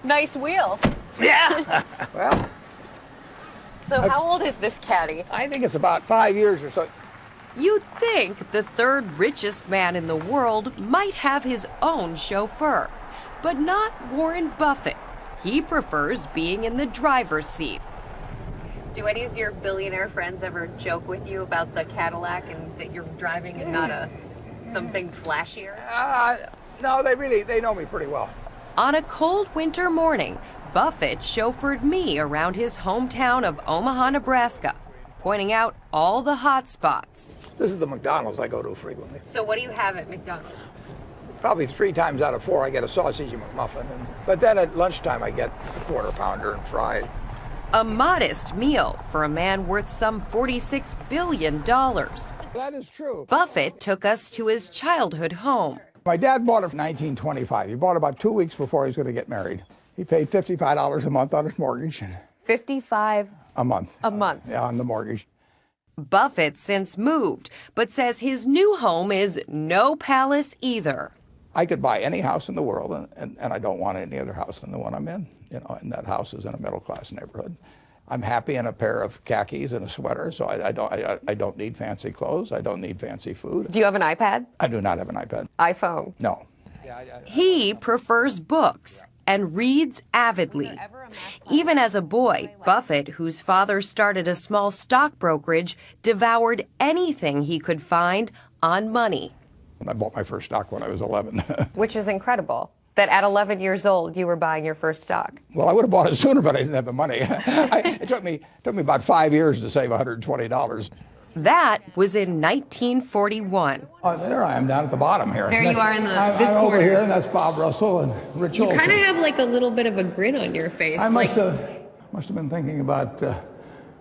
Nice wheels. Yeah. Well, So how old is this caddy? I think it's about 5 years or so. You'd think the third richest man in the world might have his own chauffeur, but not Warren Buffett. He prefers being in the driver's seat. Do any of your billionaire friends ever joke with you about the Cadillac and that you're driving and not something flashier? No, they know me pretty well. On a cold winter morning, Buffett chauffeured me around his hometown of Omaha, Nebraska, pointing out all the hot spots. This is the McDonald's I go to frequently. So what do you have at McDonald's? Probably 3 times out of 4 I get a sausage McMuffin. But then at lunchtime I get a quarter pounder and fries. A modest meal for a man worth some $46 billion. That is true. Buffett took us to his childhood home. My dad bought it in 1925. He bought it about 2 weeks before he was going to get married. He paid $55 a month on his mortgage. 55 A month. a month. Yeah, on the mortgage. Buffett since moved, but says his new home is no palace either. I could buy any house in the world, and I don't want any other house than the one I'm in. You know, and that house is in a middle-class neighborhood. I'm happy in a pair of khakis and a sweater, so I don't need fancy clothes. I don't need fancy food. Do you have an iPad? I do not have an iPad. iPhone? No. He prefers books and reads avidly. Even as a boy, Buffett, whose father started a small stock brokerage, devoured anything he could find on money. And I bought my first stock when I was 11. Which is incredible. That at 11 years old, you were buying your first stock. Well, I would have bought it sooner, but I didn't have the money. It took me about 5 years to save $120. That was in 1941. Oh, there I am down at the bottom here. There you are in this I'm over corner. here, and that's Bob Russell and Rich You Olson. kind of have like a little bit of a grin on your face. I must have been thinking about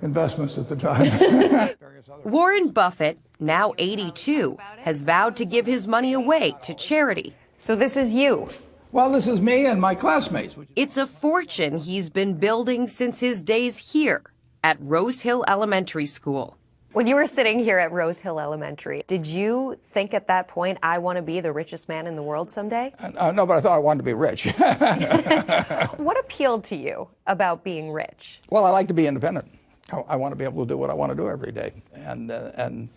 investments at the time. Warren Buffett, now 82, has vowed to give his money away to charity. So this is you. Well, this is me and my classmates. It's a fortune he's been building since his days here at Rose Hill Elementary School. When you were sitting here at Rose Hill Elementary, did you think at that point, I want to be the richest man in the world someday? No, but I thought I wanted to be rich. What appealed to you about being rich? Well, I like to be independent. I want to be able to do what I want to do every day, and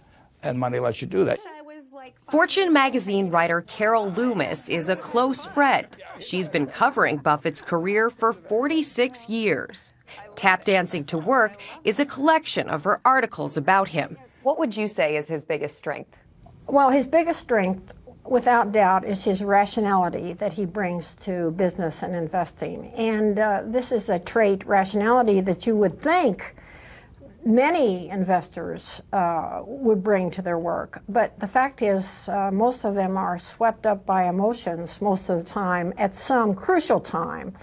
money lets you do that. Fortune magazine writer Carol Loomis is a close friend. She's been covering Buffett's career for 46 years. Tap Dancing to Work is a collection of her articles about him. What would you say is his biggest strength? Well, his biggest strength, without doubt, is his rationality that he brings to business and investing. And this is a trait, rationality, that you would think many investors would bring to their work. But the fact is, most of them are swept up by emotions most of the time at some crucial time.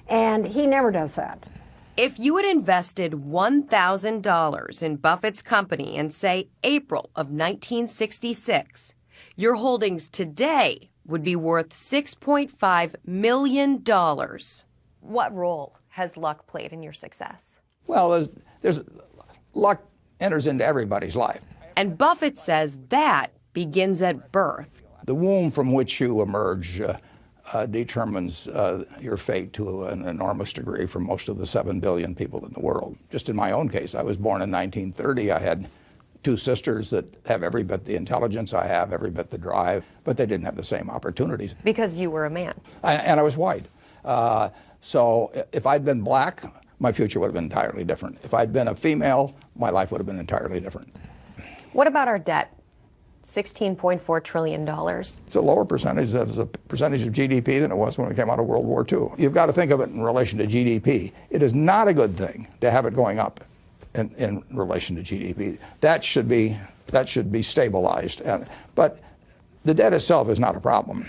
And he never does that. If you had invested $1,000 in Buffett's company in, say, April of 1966, your holdings today would be worth $6.5 million. What role has luck played in your success? Well, there's luck enters into everybody's life. And Buffett says that begins at birth. The womb from which you emerge determines your fate to an enormous degree for most of the 7 billion people in the world. Just in my own case, I was born in 1930. I had 2 sisters that have every bit the intelligence I have, every bit the drive, but they didn't have the same opportunities. Because you were a man. And I was white. So if I'd been black, my future would have been entirely different. If I'd been a female, my life would have been entirely different. What about our debt? $16.4 trillion. It's a lower percentage as a percentage of GDP than it was when we came out of World War II. You've got to think of it in relation to GDP. It is not a good thing to have it going up in relation to GDP. That should be stabilized. But the debt itself is not a problem.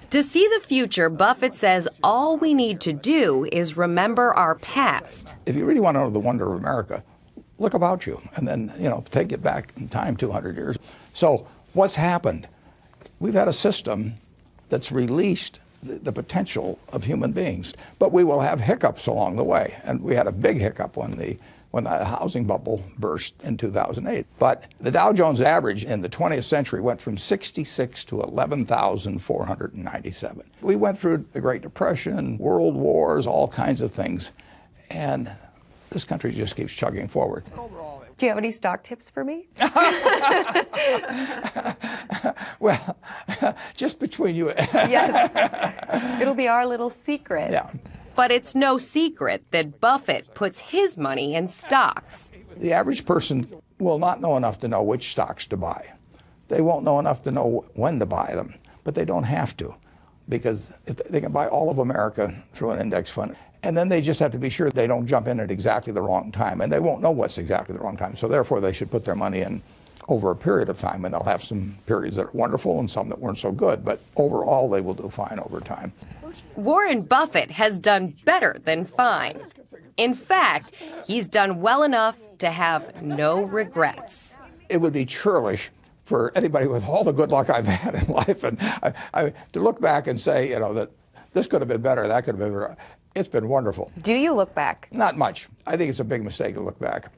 To see the future, Buffett says all we need to do is remember our past. If you really want to know the wonder of America, look about you and then, take it back in time 200 years. So what's happened? We've had a system that's released the potential of human beings, but we will have hiccups along the way. And we had a big hiccup when the when the housing bubble burst in 2008. But the Dow Jones average in the 20th century went from 66 to 11,497. We went through the Great Depression, world wars, all kinds of things, and this country just keeps chugging forward. Do you have any stock tips for me? Well, just between you. Yes. It'll be our little secret. Yeah. But it's no secret that Buffett puts his money in stocks. The average person will not know enough to know which stocks to buy. They won't know enough to know when to buy them, but they don't have to, because if they can buy all of America through an index fund. And then they just have to be sure they don't jump in at exactly the wrong time, and they won't know what's exactly the wrong time. So therefore, they should put their money in over a period of time, and they'll have some periods that are wonderful and some that weren't so good, but overall, they will do fine over time. Warren Buffett has done better than fine. In fact, he's done well enough to have no regrets. It would be churlish for anybody with all the good luck I've had in life and to look back and say, that this could have been better, that could have been better. It's been wonderful. Do you look back? Not much. I think it's a big mistake to look back.